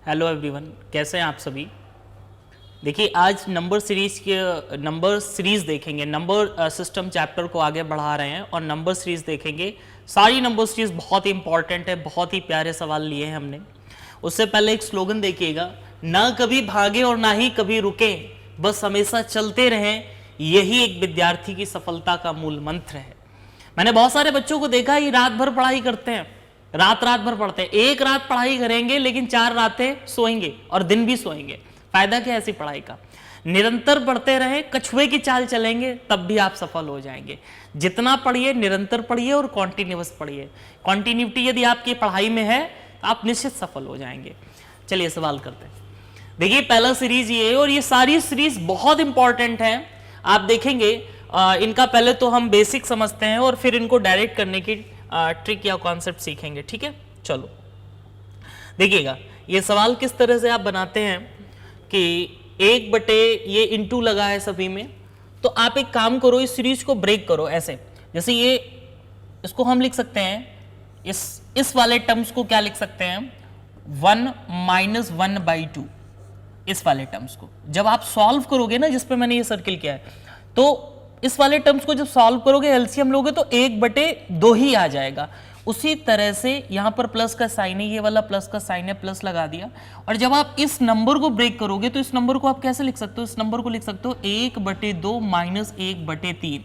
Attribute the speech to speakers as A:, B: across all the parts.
A: Hello everyone, कैसे हैं आप सभी। देखिए आज नंबर सीरीज देखेंगे। नंबर सिस्टम चैप्टर को आगे बढ़ा रहे हैं और नंबर सीरीज देखेंगे। सारी नंबर सीरीज बहुत ही इंपॉर्टेंट है, बहुत ही प्यारे सवाल लिए हैं हमने। उससे पहले एक स्लोगन देखिएगा, ना कभी भागे और ना ही कभी रुके, बस हमेशा चलते रहें, यही एक विद्यार्थी की सफलता का मूल मंत्र है। मैंने बहुत सारे बच्चों को देखा ही रात भर पढ़ाई करते हैं, रात भर पढ़ते हैं। एक रात पढ़ाई करेंगे लेकिन 4 रातें सोएंगे और दिन भी सोएंगे। फायदा क्या है ऐसी पढ़ाई का। निरंतर पढ़ते रहे, कछुए की चाल चलेंगे, तब भी आप सफल हो जाएंगे। जितना पढ़िए निरंतर पढ़िए और कॉन्टिन्यूअस पढ़िए। कॉन्टिन्यूटी यदि आपकी पढ़ाई में है तो आप निश्चित सफल हो जाएंगे। चलिए सवाल करते हैं। देखिए पहला सीरीज ये है और ये सारी सीरीज बहुत इंपॉर्टेंट है। आप देखेंगे इनका पहले तो हम बेसिक समझते हैं और फिर इनको डायरेक्ट करने की ट्रिक या कॉन्सेप्ट सीखेंगे। ठीक है, चलो देखिएगा ये सवाल किस तरह से आप बनाते हैं कि 1/, ये इंटू लगा है सभी में, तो आप एक काम करो, इस सीरीज को ब्रेक करो ऐसे। जैसे ये, इसको हम लिख सकते हैं, इस वाले टर्म्स को क्या लिख सकते हैं, 1 - 1/2। इस वाले टर्म्स को जब आप सॉल्व करोगे ना, जिस पे मैंने ये सर्किल किया है, तो इस वाले टर्म्स को जब सॉल्व करोगे, एलसीएम लोगे तो 1/2 ही आ जाएगा। उसी तरह से यहां पर प्लस का साइन है, ये वाला प्लस का साइन है, प्लस लगा दिया। और जब आप इस नंबर को ब्रेक करोगे तो इस नंबर को आप कैसे लिख सकते हो, इस नंबर को लिख सकते हो 1/2 - 1/3।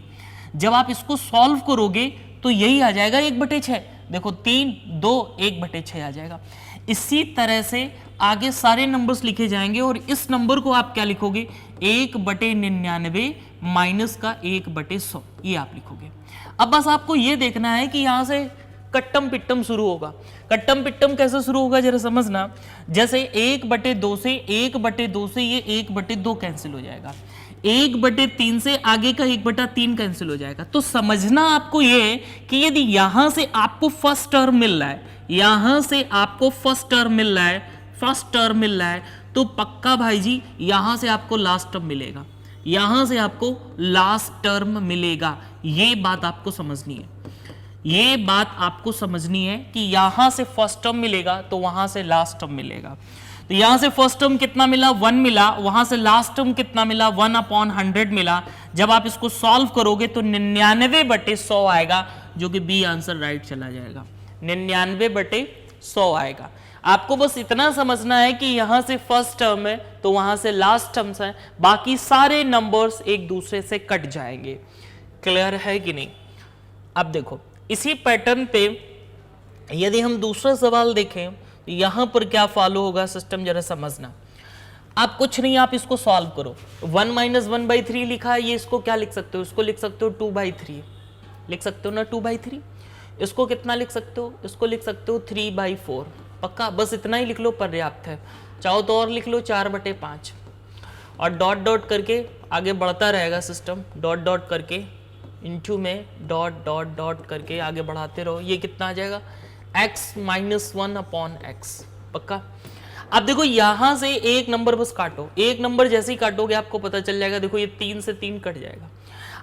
A: जब आप इसको सॉल्व करोगे तो यही आ जाएगा 1/6। देखो 3, 2, 1/6 आ जाएगा। इसी तरह से आगे सारे नंबर्स लिखे जाएंगे और इस नंबर को आप क्या लिखोगे, 1/99 माइनस का 1/100, ये आप लिखोगे। अब बस आपको ये देखना है कि यहां से कट्टम पिट्टम शुरू होगा। कट्टम पिट्टम कैसे शुरू होगा जरा समझना। जैसे 1/2 से ये 1/2 कैंसिल हो जाएगा, 1/3 से आगे का 1/3 कैंसिल हो जाएगा। तो समझना आपको ये कि यदि यहां से आपको फर्स्ट टर्म मिल रहा है, यहां से आपको फर्स्ट टर्म मिल रहा है, तो पक्का भाई जी यहां से आपको लास्ट टर्म मिलेगा, यहां से आपको लास्ट टर्म मिलेगा। ये बात आपको समझनी है, ये बात आपको समझनी है कि यहां से फर्स्ट टर्म मिलेगा तो वहां से लास्ट टर्म मिलेगा। तो यहां से फर्स्ट टर्म कितना मिला, 1 मिला, वहां से लास्ट टर्म कितना मिला, 1/100 मिला। जब आप इसको सॉल्व करोगे तो 99/100 आएगा, जो कि बी आंसर राइट चला जाएगा। 99/100 आएगा। आपको बस इतना समझना है कि यहां से फर्स्ट टर्म है तो वहां से लास्ट टर्म्स है, बाकी सारे नंबर्स एक दूसरे से कट जाएंगे। क्लियर है कि नहीं। अब देखो इसी पैटर्न पे यदि हम दूसरा सवाल देखें तो यहां पर क्या फॉलो होगा सिस्टम, जरा समझना। आप कुछ नहीं, आप इसको सॉल्व करो। 1 - 1/3 लिखा है, ये इसको क्या लिख सकते हो, इसको लिख सकते हो 2/3, लिख सकते हो ना 2/3। इसको कितना लिख सकते हो, इसको लिख सकते हो 3/4। पक्का बस इतना ही लिख लो, पर्याप्त है। चाहो तो और लिख लो 4/5 और डॉट डॉट करके आगे बढ़ता रहेगा सिस्टम, डॉट डॉट करके इनटू में डॉट डॉट डॉट करके आगे बढ़ाते रहो। ये कितना आ जाएगा, x - 1/x। पक्का। अब देखो यहां से एक नंबर बस काटो, एक नंबर जैसे ही काटोगे आपको पता चल जाएगा। देखो ये 3 से 3 कट जाएगा।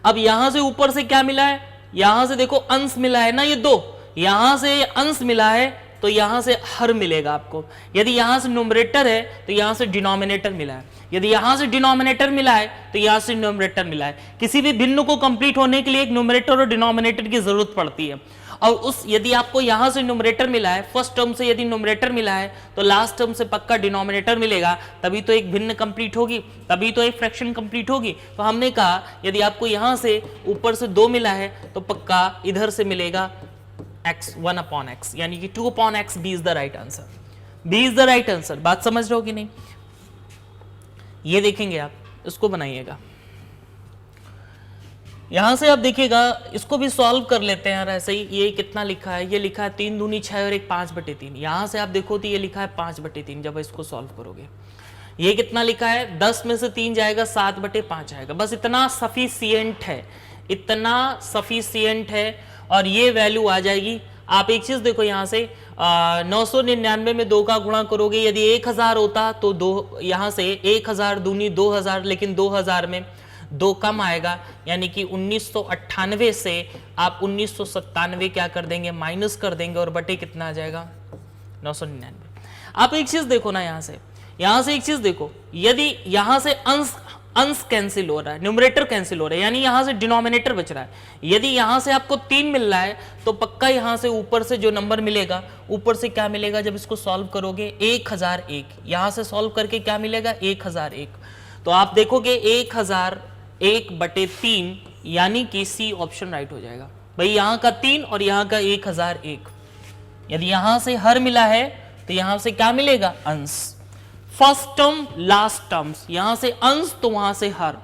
A: अब यहां से ऊपर से क्या मिला है, यहां से देखो अंश मिला है ना, ये 2, यहां से अंश मिला है तो यहां से हर मिलेगा आपको। यदि यहां से न्यूमरेटर है तो यहां से डिनोमिनेटर मिला है, यदि यहां से डिनोमिनेटर मिला है तो यहां से न्यूमरेटर मिला है। किसी भी भिन्न को कंप्लीट होने के लिए एक न्यूमरेटर और डिनोमिनेटर की जरूरत पड़ती है। और उस यदि आपको यहां से न्यूमरेटर मिला है, फर्स्ट टर्म से यदि न्यूमरेटर मिला है तो लास्ट टर्म से पक्का डिनोमिनेटर मिलेगा, तभी तो एक भिन्न कंप्लीट होगी, तभी तो एक फ्रैक्शन कंप्लीट होगी। तो हमने कहा यदि आपको यहां से ऊपर से 2 मिला है तो पक्का इधर से मिलेगा x 1/x, यानी कि 2/x। B is the right answer, B is the right answer. बात समझ रहे हो कि नहीं। ये देखेंगे आप, इसको बनाइएगा। यहां से आप देखिएगा, इसको भी सॉल्व कर लेते हैं यार ऐसे ही। ये कितना लिखा है, ये लिखा है 3 दूनी 6 और एक 5/3। यहां से आप देखो तो ये लिखा है 5/3। जब इसको सॉल्व करोगे ये कितना लिखा है, 10 में से 3 जाएगा, 7/5 आएगा। बस इतना सफिशियंट है, इतना सफिशियंट है और ये वैल्यू आ जाएगी। आप एक चीज देखो, यहां से 999 में 2 का गुणा करोगे, यदि 1000 होता तो 2, यहां से 1000 दूनी 2000, लेकिन 2000 में 2 कम आएगा, यानी कि 1998 से आप 1997 क्या कर देंगे, माइनस कर देंगे और बटे कितना आ जाएगा, 999। आप एक चीज देखो ना, यहां से एक चीज देखो, यदि यहां से अंश कैंसिल हो रहा है, न्यूमरेटर कैंसिल हो रहा है, यानी यहां से डिनोमिनेटर बच रहा है। यदि यहां से आपको 3 मिल रहा है तो पक्का यहां से ऊपर से जो नंबर मिलेगा, ऊपर से क्या मिलेगा जब इसको सॉल्व करोगे, 1001। यहां से सॉल्व करके क्या मिलेगा, 1001। तो आप देखोगे 1001/3, यानी कि सी ऑप्शन राइट हो जाएगा। भाई यहां का 3 और यहां का 1001, यदि यहां से हर मिला है तो यहां से क्या मिलेगा, अंश। फर्स्ट टर्म लास्ट टर्म्स, यहां से अंश तो वहां से हर।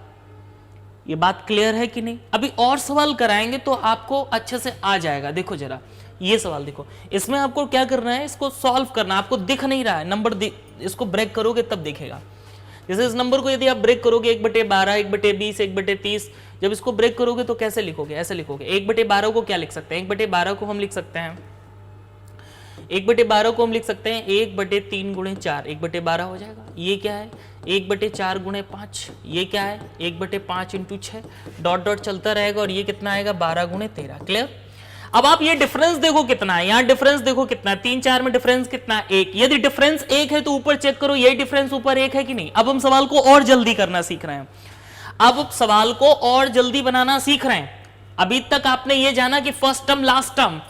A: ये बात क्लियर है कि नहीं? अभी और सवाल कराएंगे तो आपको अच्छे से आ जाएगा। देखो जरा ये सवाल देखो, इसमें आपको क्या करना है, इसको सॉल्व करना। आपको दिख नहीं रहा है नंबर, इसको ब्रेक करोगे तब दिखेगा। जैसे इस नंबर को यदि आप ब्रेक करोगे 1/12, 1/20, 1/30, जब इसको ब्रेक करोगे तो कैसे लिखोगे, ऐसे लिखोगे। 1/12 को क्या लिख सकते हैं, 1/12 को हम लिख सकते हैं, 1/12 को हम लिख सकते हैं 1/3 × 4, 1/12 हो जाएगा। ये क्या है, 1/4 × 5, ये क्या है 1/5 × 6, डॉट डॉट चलता रहेगा, और ये कितना आएगा 12 × 13। क्लियर? अब आप ये डिफरेंस देखो कितना है, यहाँ डिफरेंस देखो कितना है, 3 4 में डिफरेंस कितना है, 1। यदि डिफरेंस 1 है तो ऊपर चेक करो, ये डिफरेंस ऊपर 1 है कि नहीं। अब हम सवाल को और जल्दी करना सीख रहे हैं, अब सवाल को और जल्दी बनाना सीख रहे हैं। अभी तक आपने ये जाना कि first term last term,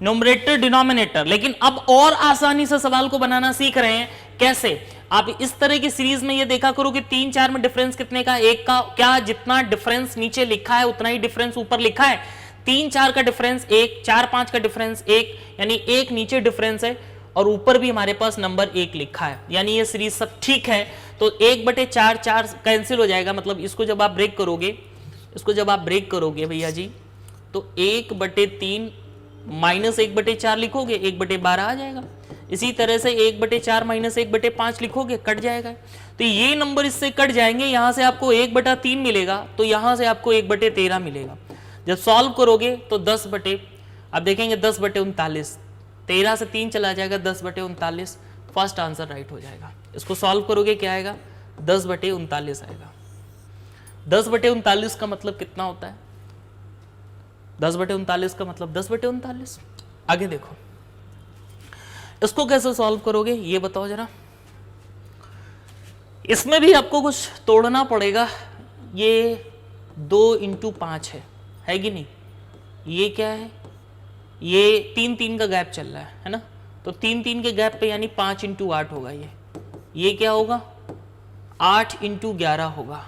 A: numerator denominator, लेकिन अब और आसानी से सवाल को बनाना सीख रहे हैं। कैसे? आप इस तरह की सीरीज में ये देखा करो कि 3 4 में डिफरेंस कितने का, 1 का। क्या जितना डिफरेंस नीचे लिखा है उतना ही डिफरेंस ऊपर लिखा है? 3 4 का डिफरेंस 1, 4 5 का डिफरेंस 1, यानी 1 नीचे डिफरेंस है और ऊपर भी हमारे पास नंबर 1 लिखा है, यानी ये सीरीज सब ठीक है। तो 1/4 4 कैंसिल हो जाएगा, मतलब इसको जब आप ब्रेक करोगे, इसको जब आप ब्रेक करोगे भैया जी, तो 1/3 माइनस 1/4 लिखोगे, 1/12 आ जाएगा। इसी तरह से 1/4 माइनस 1/5 लिखोगे, कट जाएगा। तो ये नंबर इससे कट जाएंगे, यहां से आपको 1/3 मिलेगा, तो यहां से आपको 1/13 मिलेगा। जब सॉल्व करोगे तो 10 अब देखेंगे 10/39, 13 से 3 चला जाएगा, 10/39। फर्स्ट आंसर राइट हो जाएगा। इसको सॉल्व करोगे क्या आएगा, 10/39 आएगा। 10/39 का मतलब कितना होता है, 10/39 का मतलब 10/39। आगे देखो, इसको कैसे सॉल्व करोगे ये बताओ जरा। इसमें भी आपको कुछ तोड़ना पड़ेगा। ये 2 × 5 है कि नहीं? ये क्या है, ये 3 3 का गैप चल रहा है ना, तो 3 3 के गैप पे यानी 5 × 8 होगा। ये क्या होगा, 8 × 11 होगा।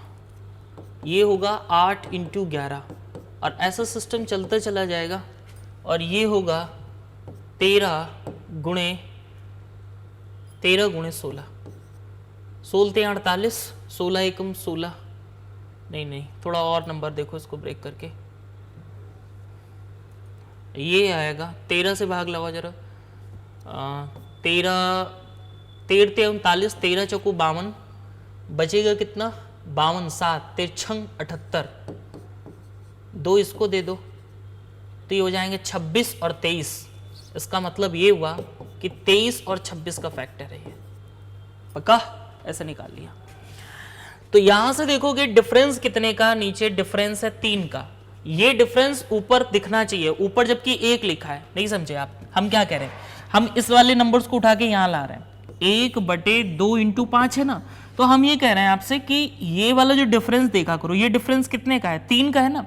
A: ये होगा 8 × 11, और ऐसा सिस्टम चलता चला जाएगा। और ये होगा 13 × 16, 16 × 48, 16 × 16, नहीं थोड़ा और नंबर देखो इसको ब्रेक करके, ये आएगा 13 से भाग लगाओ जरा, 13 13 39, 13 चौको 52, बचेगा कितना 52, 7 13 78, 2 इसको दे दो तो ये हो जाएंगे 26 और 23। इसका मतलब ये हुआ कि 23 और 26 का फैक्टर है ये, पक्का ऐसे निकाल लिया। तो यहां से देखोगे डिफरेंस कितने का, नीचे डिफरेंस है 3 का। ये डिफरेंस ऊपर दिखना चाहिए, ऊपर जबकि 1 लिखा है, नहीं समझे आप। हम क्या कह रहे हैं, हम इस वाले नंबर्स को उठा के यहां ला रहे हैं, 1/2 × 5 है ना, तो हम ये कह रहे हैं आपसे कि ये वाला जो डिफरेंस देखा करो, ये डिफरेंस कितने का है, 3 का है ना।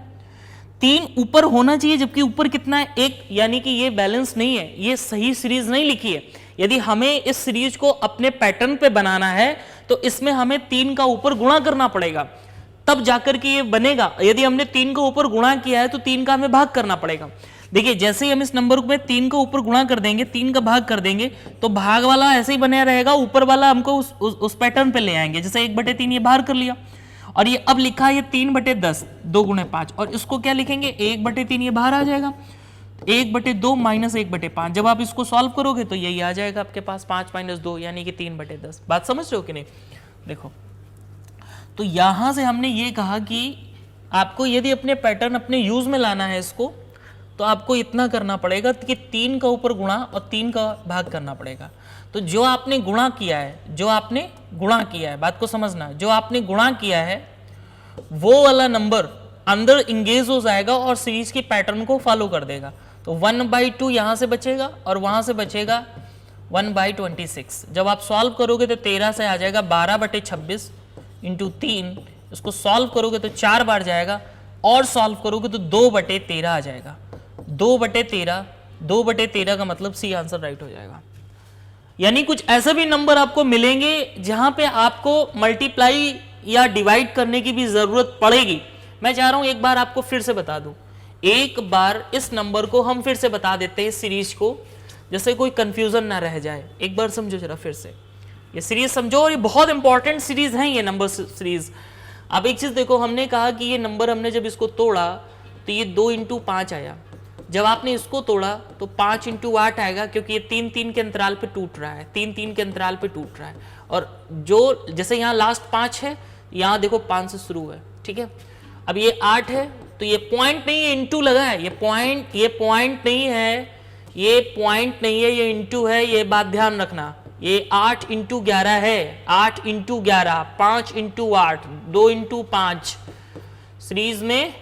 A: 3 ऊपर होना चाहिए, जबकि ऊपर कितना है 1, यानी कि ये बैलेंस नहीं है, ये सही सीरीज नहीं लिखी है। यदि हमें इस सीरीज को अपने पैटर्न पे बनाना है तो इसमें हमें 3 का ऊपर गुणा करना पड़ेगा, तब जाकर के ये बनेगा। यदि हमने 3 का ऊपर गुणा किया है तो 3 का हमें भाग करना पड़ेगा। देखिए जैसे ही हम इस नंबर में 3 का ऊपर गुणा कर देंगे, 3 का भाग कर देंगे, तो भाग वाला ऐसे ही बना रहेगा, ऊपर वाला हमको उस पैटर्न पे ले आएंगे। जैसे 1/3 ये बाहर कर लिया, और ये अब लिखा है ये 3/10, 2 × 5, और इसको क्या लिखेंगे 1/3, ये बाहर आ जाएगा, 1/2 माइनस 1/5। जब आप इसको सॉल्व करोगे तो यही आ जाएगा आपके पास, 5 - 2 यानी कि 3/10। बात समझ रहे हो कि नहीं? देखो, तो यहां से हमने ये कहा कि आपको यदि अपने पैटर्न अपने यूज में लाना है इसको, तो आपको इतना करना पड़ेगा कि 3 का ऊपर गुणा और 3 का भाग करना पड़ेगा। तो जो आपने गुणा किया है, बात को समझना, जो आपने गुणा किया है वो वाला नंबर अंदर इंगेज हो जाएगा और सीरीज के पैटर्न को फॉलो कर देगा। तो 1/2 यहां से बचेगा और वहां से बचेगा 1/26। जब आप सॉल्व करोगे तो 13 से आ जाएगा 12/26 इंटू 3, इसको सॉल्व करोगे तो 4 बार जाएगा, और सॉल्व करोगे तो 2/13 आ जाएगा। 2/13 का मतलब सी आंसर राइट हो जाएगा। यानी कुछ ऐसे भी नंबर आपको मिलेंगे जहां पे आपको मल्टीप्लाई या डिवाइड करने की भी जरूरत पड़ेगी। मैं चाह रहा हूं एक बार आपको फिर से बता दूं, एक बार इस नंबर को हम फिर से बता देते हैं, इस सीरीज को, जैसे कोई कंफ्यूजन ना रह जाए। एक बार समझो जरा फिर से, ये सीरीज समझो, और ये बहुत इंपॉर्टेंट सीरीज है ये नंबर सीरीज। अब एक चीज देखो, हमने कहा कि ये नंबर हमने जब इसको तोड़ा तो ये 2 × 5 आया। जब आपने इसको तोड़ा तो 5 × 8 आएगा, क्योंकि ये 3-3 के अंतराल पे टूट रहा है, 3-3 के अंतराल पे टूट रहा है। और जो जैसे यहाँ लास्ट 5 है, यहाँ देखो 5 से शुरू है, ठीक है। अब ये 8 है तो ये पॉइंट नहीं है, इंटू लगा है, ये पॉइंट नहीं है, ये पॉइंट नहीं है, ये इंटू है, ये बात ध्यान रखना। ये 8 × 11 है, 8 × 11, 5 × 8, 2 × 5। सीरीज में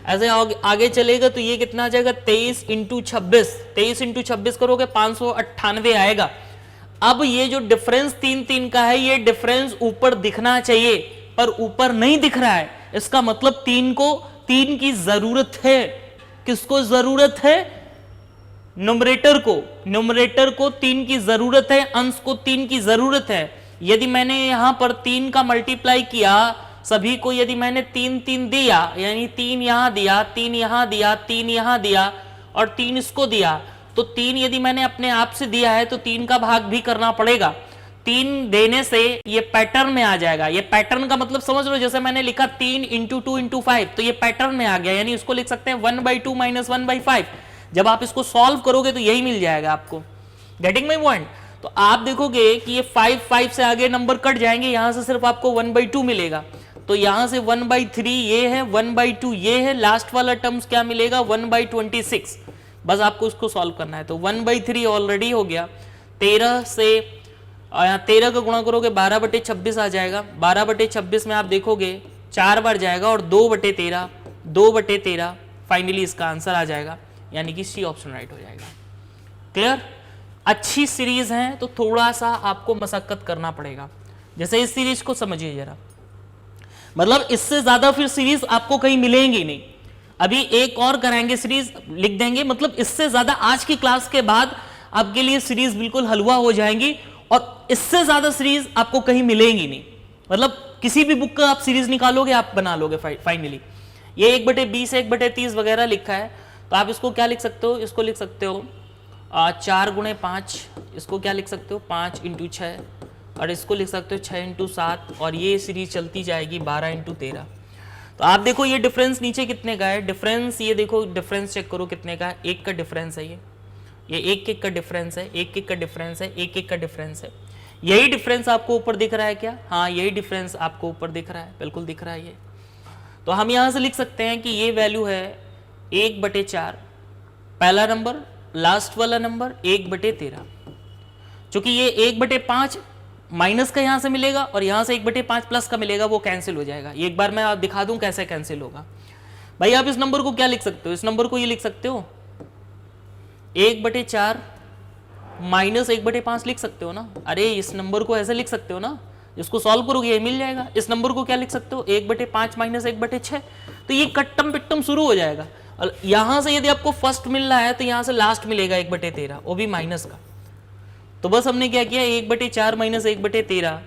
A: ऐसे आगे चलेगा तो ये कितना आ जाएगा, 23 × 26। 23 × 26 करोगे 598 आएगा। अब ये जो डिफरेंस 3-3 का है, ये डिफरेंस ऊपर दिखना चाहिए, पर ऊपर नहीं दिख रहा है। इसका मतलब 3 की जरूरत है। किसको जरूरत है? न्यूमरेटर को 3 की जरूरत है, अंश को 3 की जरूरत है। यदि मैंने यहां पर 3 का मल्टीप्लाई किया सभी को, यदि मैंने 3 दिया, यानी 3 यहां दिया, 3 यहां दिया, 3 यहां दिया और 3 इसको दिया, तो 3 यदि मैंने अपने आप से दिया है तो 3 का भाग भी करना पड़ेगा। 3 देने से ये पैटर्न में आ जाएगा। ये पैटर्न का मतलब समझ लो, जैसे मैंने लिखा 3 × 2 × 5, तो ये पैटर्न में आ गया, यानी इसको लिख सकते हैं 1/2 - 1/5। जब आप इसको सॉल्व करोगे तो यही मिल जाएगा आपको। Getting my point? तो आप देखोगे कि ये 5 से आगे नंबर कट जाएंगे, यहां से सिर्फ आपको 1/2 मिलेगा। तो यहां से 1/3 ये है, 1/2 ये है, लास्ट वाला टर्म्स क्या मिलेगा, 1/26। बस आपको उसको सॉल्व करना है। तो 1/3 ऑलरेडी हो गया। 13 से 13 का गुणा करोगे 12/26 आ जाएगा। 12/26 में आप देखोगे 4 बार जाएगा और 2/13 फाइनली इसका आंसर आ जाएगा, यानी कि सी ऑप्शन राइट हो जाएगा। क्लियर? अच्छी सीरीज है तो थोड़ा सा आपको मशक्कत करना पड़ेगा। जैसे इस सीरीज को समझिए जरा, मतलब इससे ज्यादा फिर सीरीज आपको कहीं मिलेंगी नहीं। अभी एक और कराएंगे सीरीज, लिख देंगे, मतलब इससे ज्यादा आज की क्लास के बाद आपके लिए सीरीज बिल्कुल हलवा हो जाएंगी, और इससे ज्यादा सीरीज आपको कहीं मिलेंगी नहीं। मतलब किसी भी बुक का आप सीरीज निकालोगे, आप बना लोगे फाइनली। ये 1/20, 1/30 वगैरह लिखा है, तो आप इसको क्या लिख सकते हो, इसको लिख सकते हो 4 × 5, इसको क्या लिख सकते हो 5 × 6, और इसको लिख सकते हो 6 × 7, और ये सीरीज चलती जाएगी 12 × 13। तो आप देखो ये डिफरेंस नीचे कितने का है, डिफरेंस ये देखो, डिफरेंस चेक करो कितने का है, 1 का डिफरेंस है ये 1 का डिफरेंस है, 1 का डिफरेंस है, 1 का डिफरेंस है। यही डिफरेंस आपको ऊपर दिख रहा है क्या? हाँ, यही डिफरेंस आपको ऊपर दिख रहा है, बिल्कुल दिख रहा है ये। तो हम यहां से लिख सकते हैं कि ये वैल्यू है 1/4, पहला नंबर, लास्ट वाला नंबर 1/13। चूंकि ये 1/5 माइनस का यहां से मिलेगा और यहां से 1/5 प्लस का मिलेगा, वो कैंसिल हो जाएगा। ये एक बार मैं आप दिखा दूं कैसे कैंसिल होगा। भाई आप इस नंबर को क्या लिख सकते हो, इस नंबर को ये लिख सकते हो 1/4 माइनस 1/5 लिख सकते हो ना। अरे इस नंबर को ऐसे लिख सकते हो ना, इसको सॉल्व करोगे ये मिल जाएगा। इस नंबर को क्या लिख सकते हो 1/5 माइनस 1/6, तो ये कट्टम पिट्टम शुरू हो जाएगा। और यहां से यदि आपको फर्स्ट मिल रहा है तो यहां से लास्ट मिलेगा 1/13, वो भी माइनस का। तो बस हमने क्या किया, 1/4 माइनस 1/13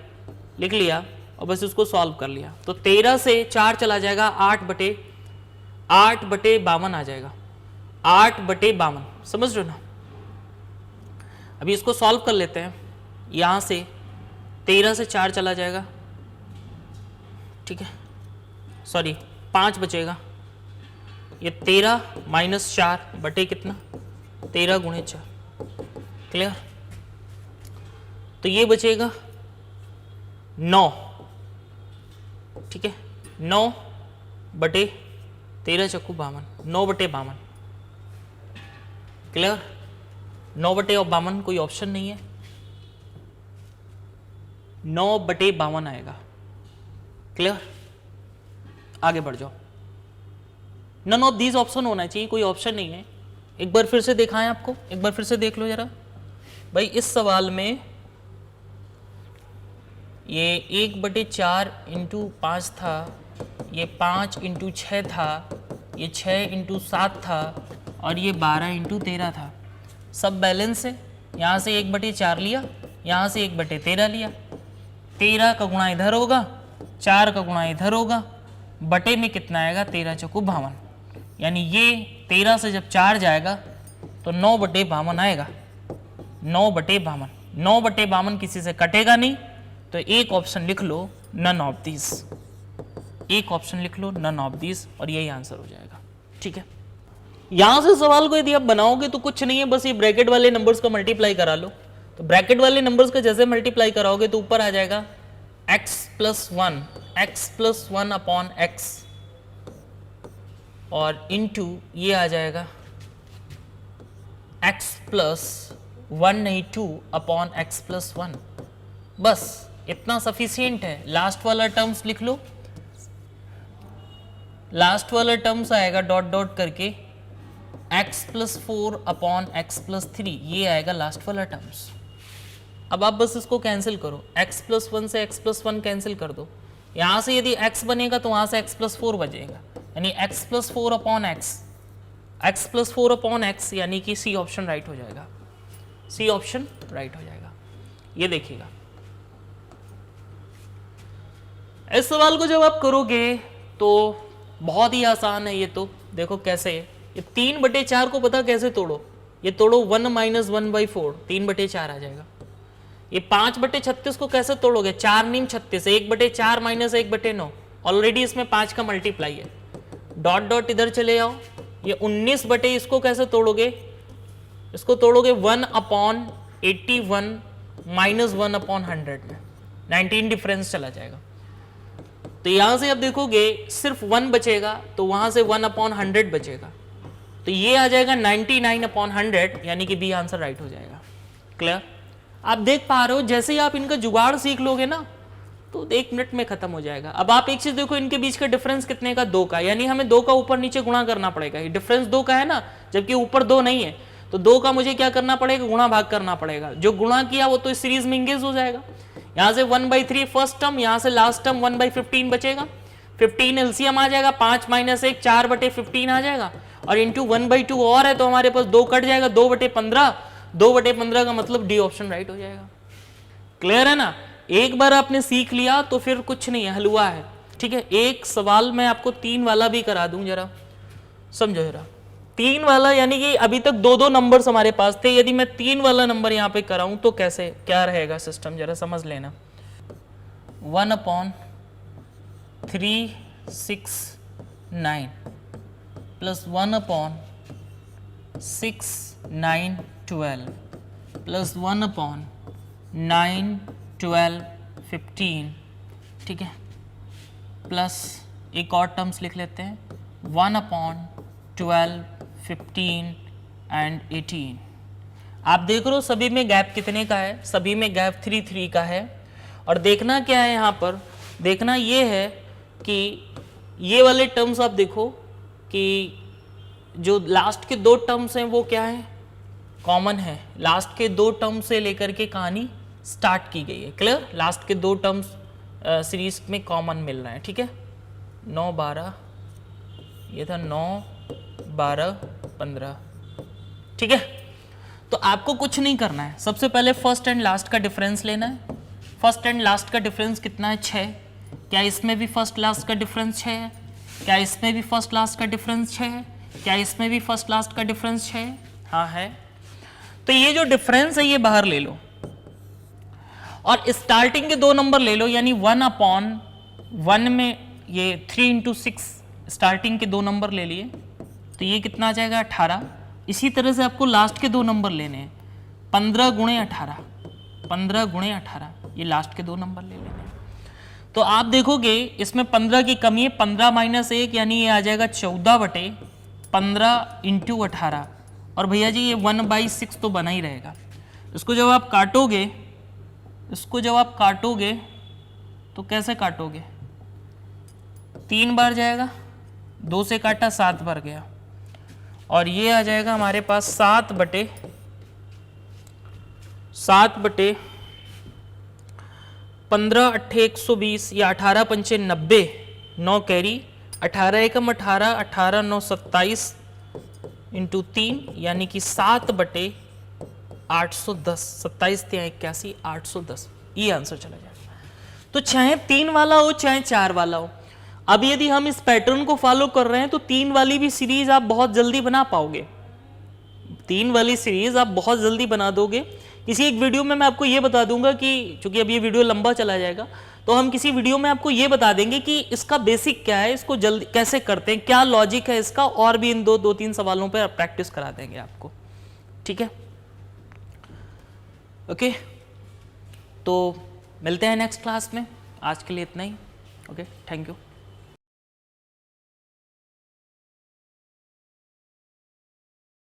A: लिख लिया और बस उसको सॉल्व कर लिया। तो 13 से 4 चला जाएगा, 8/52 आ जाएगा, 8/52, समझ रहे हो ना। अभी इसको सॉल्व कर लेते हैं। यहां से 13 से 4 चला जाएगा, ठीक है, सॉरी 5 बचेगा। ये 13 माइनस 4 बटे कितना, 13 × 4, क्लियर। तो ये बचेगा 9, ठीक है, 9/13 चक्कू 52, 9/52, क्लियर। 9/52 कोई ऑप्शन नहीं है, 9/52 आएगा, क्लियर। आगे बढ़ जाओ। नन ऑफ दीज ऑप्शन होना चाहिए, कोई ऑप्शन नहीं है। एक बार फिर से दिखाएं आपको, एक बार फिर से देख लो जरा। भाई इस सवाल में ये 1/4 इंटू 5 था, ये 5 इंटू 6 था, ये 6 इंटू 7 था और ये 12 इंटू 13 था। सब बैलेंस है। यहाँ से 1/4 लिया, यहाँ से 1/13 लिया। 13 का गुणा इधर होगा, 4 का गुणा इधर होगा, बटे में कितना आएगा 13 चौको 52, यानी ये 13 से जब 4 जाएगा तो 9/52 आएगा। 9/52, 9/52 किसी से कटेगा नहीं, तो एक ऑप्शन लिख लो नन ऑफ दिस, एक ऑप्शन लिख लो नन ऑफ दिस और यही आंसर हो जाएगा। ठीक है, यहां से सवाल को यदि आप बनाओगे तो कुछ नहीं है, बस ये ब्रैकेट वाले नंबर्स का मल्टीप्लाई करा लो। तो ब्रैकेट वाले नंबर्स का जैसे मल्टीप्लाई कराओगे तो ऊपर आ जाएगा x + 1 अपॉन x और इंटू ये आ जाएगा x + 1 नहीं 2 अपॉन x + 1। बस इतना सफिशियंट है। लास्ट वाला टर्म्स लिख लो, लास्ट वाला टर्म्स आएगा डॉट डॉट करके x + 4 अपॉन x + 3, ये आएगा लास्ट वाला टर्म्स। अब आप बस इसको कैंसिल करो, x + 1 से x + 1 कैंसिल कर दो। यहाँ से यदि x बनेगा तो वहाँ से x + 4 बचेगा, यानी x + 4 upon x, x + 4 upon x, यानी कि सी ऑप्शन राइट हो जाएगा, सी ऑप्शन राइट हो जाएगा। ये देखिएगा, इस सवाल को जब आप करोगे तो बहुत ही आसान है। ये तो देखो कैसे, ये 3/4 को पता कैसे तोड़ो, ये तोड़ो 1 - 1/4, 3/4 आ जाएगा। ये 5/36 को कैसे तोड़ोगे, 4 नीम 36, 1/4 - 1/9, ऑलरेडी इसमें 5 का मल्टीप्लाई है। डॉट डॉट इधर चले जाओ, ये 19 बटे इसको कैसे तोड़ोगे, इसको तोड़ोगे 1/81 - 1/100 में, 19 डिफरेंस चला जाएगा। तो यहां से अब देखोगे सिर्फ 1 बचेगा, तो वहां से 1/100 बचेगा, तो ये आ जाएगा 99/100, यानी कि बी आंसर राइट हो जाएगा। क्लियर? आप देख पा रहे हो, जैसे ही आप इनका जुगाड़ सीख लोगे ना तो 1 मिनट में खत्म हो जाएगा। अब आप एक चीज देखो, इनके बीच का डिफरेंस कितने का, 2 का, यानी हमें 2 का ऊपर नीचे गुणा करना पड़ेगा। ये डिफरेंस 2 का है ना, जबकि ऊपर 2 नहीं है, तो 2 का मुझे क्या करना पड़ेगा, गुणा भाग करना पड़ेगा। जो गुणा किया वो तो इस सीरीज में इंगेज हो जाएगा। यहाँ से 1/3 फर्स्ट टर्म, यहाँ से लास्ट टर्म 1/15 बचेगा, 15 एलसीएम आ जाएगा, 5 - 1 4/15 आ जाएगा, और इंटू 1/2 और है तो हमारे पास 2 कट जाएगा, 2/15, 2/15 का मतलब डी ऑप्शन राइट हो जाएगा। क्लियर है ना? एक बार आपने सीख लिया तो फिर कुछ नहीं है, हलवा है। ठीक है, एक सवाल मैं आपको 3 वाला भी करा दूं, जरा समझो जरा। 3 वाला यानी कि अभी तक 2-2 नंबर्स हमारे पास थे, यदि मैं 3 वाला नंबर यहाँ पे कराऊं तो कैसे क्या रहेगा सिस्टम, जरा समझ लेना। 1/369 प्लस 1/6/9/12 प्लस 1/9/12/15, ठीक है, प्लस एक और टर्म्स लिख लेते हैं 1/12 15 एंड 18। आप देख रहे हो सभी में गैप कितने का है, सभी में गैप 3 का है। और देखना क्या है यहाँ पर, देखना ये है कि ये वाले टर्म्स आप देखो कि जो लास्ट के 2 टर्म्स हैं वो क्या है, कॉमन है। लास्ट के 2 टर्म्स से लेकर के कहानी स्टार्ट की गई है। क्लियर? लास्ट के 2 टर्म्स सीरीज में कॉमन मिल रहे हैं। ठीक है, 9 12, ये था 9 12 15। ठीक है, तो आपको कुछ नहीं करना है, सबसे पहले फर्स्ट एंड लास्ट का डिफरेंस लेना है। फर्स्ट एंड लास्ट का डिफरेंस कितना है, 6। क्या इसमें भी फर्स्ट लास्ट का डिफरेंस 6 है? क्या इसमें भी फर्स्ट लास्ट का डिफरेंस 6 है? क्या इसमें भी फर्स्ट लास्ट का डिफरेंस 6 है? हाँ है। तो ये जो डिफरेंस है ये बाहर ले लो और स्टार्टिंग के 2 नंबर ले लो, यानी 1/1 में ये 3 × 6 स्टार्टिंग के 2 नंबर ले लिए, तो ये कितना आ जाएगा 18। इसी तरह से आपको लास्ट के 2 नंबर लेने हैं, 15 × 18, 15 × 18, ये लास्ट के 2 नंबर ले लेने हैं। तो आप देखोगे इसमें 15 की कमी है, 15 - 1 यानी ये आ जाएगा 14/15 × 18, और भैया जी ये 1/6 तो बना ही रहेगा। इसको जब आप काटोगे, इसको जब आप काटोगे तो कैसे काटोगे, 3 बार जाएगा, 2 से काटा 7 बार गया, और ये आ जाएगा हमारे पास 7/, 7/15 8 120 या 18 पंचे 90, 9 कैरी, 18 एकम 18, 18 9 27 इंटू 3 यानी कि 7/810, 27 3 81 810, ये आंसर चला जाएगा। तो चाहे 3 वाला हो चाहे 4 वाला हो, अब यदि हम इस पैटर्न को फॉलो कर रहे हैं तो 3 वाली भी सीरीज आप बहुत जल्दी बना पाओगे, 3 वाली सीरीज आप बहुत जल्दी बना दोगे। किसी एक वीडियो में मैं आपको ये बता दूंगा कि चूंकि अब ये वीडियो लंबा चला जाएगा, तो हम किसी वीडियो में आपको ये बता देंगे कि इसका बेसिक क्या है, इसको जल्दी कैसे करते हैं, क्या लॉजिक है इसका, और भी इन 2-3 सवालों पर प्रैक्टिस करा देंगे आपको। ठीक है, ओके, तो मिलते हैं नेक्स्ट क्लास में। आज के लिए इतना ही। Okay, thank you.